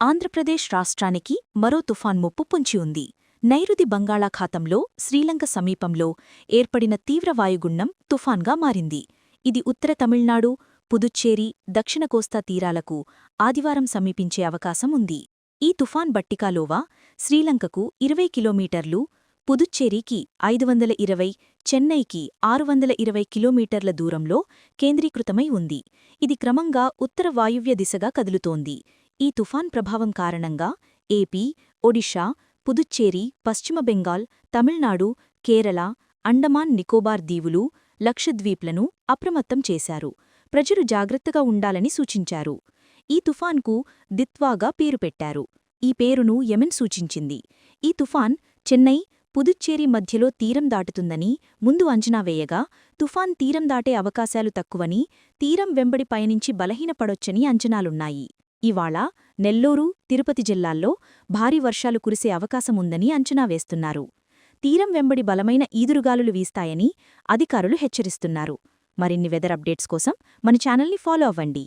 ఆంధ్రప్రదేశ్ రాష్ట్రానికి మరో తుఫాన్ ముప్పు పొంచి ఉంది. నైరుతి బంగాళాఖాతంలో శ్రీలంక సమీపంలో ఏర్పడిన తీవ్ర వాయుగుండం తుఫాన్గా మారింది. ఇది ఉత్తర తమిళనాడు, పుదుచ్చేరి, దక్షిణ కోస్తా తీరాలకు ఆదివారం సమీపించే అవకాశం ఉంది. ఈ తుఫాన్ బట్టికాలోవా శ్రీలంకకు 20 కిలోమీటర్లు, పుదుచ్చేరికి 520, చెన్నైకి 620 కిలోమీటర్ల దూరంలో కేంద్రీకృతమై ఉంది. ఇది క్రమంగా ఉత్తర వాయువ్య దిశగా కదులుతోంది. ఈ తుఫాన్ ప్రభావం కారణంగా ఏపీ, ఒడిషా, పుదుచ్చేరి, పశ్చిమ బెంగాల్, తమిళనాడు, కేరళ, అండమాన్ నికోబార్ దీవులు, లక్షద్వీప్లను అప్రమత్తం చేశారు. ప్రజలు జాగ్రత్తగా ఉండాలని సూచించారు. ఈ తుఫాన్కు దిత్వాగా పేరు పెట్టారు. ఈ పేరును యెమెన్ సూచించింది. ఈ తుఫాన్ చెన్నై, పుదుచ్చేరి మధ్యలో తీరం దాటుతుందని ముందు అంచనా వేయగా, తుఫాన్ తీరం దాటే అవకాశాలు తక్కువని, తీరం వెంబడి పయనించి బలహీనపడొచ్చని అంచనాలున్నాయి. ఇవాళ నెల్లూరు, తిరుపతి జిల్లాల్లో భారీ వర్షాలు కురిసే అవకాశముందని అంచనా వేస్తున్నారు. తీరం వెంబడి బలమైన ఈదురుగాలులు వీస్తాయని అధికారులు హెచ్చరిస్తున్నారు. మరిన్ని వెదర్ అప్డేట్స్ కోసం మన ఛానల్ని ఫాలో అవ్వండి.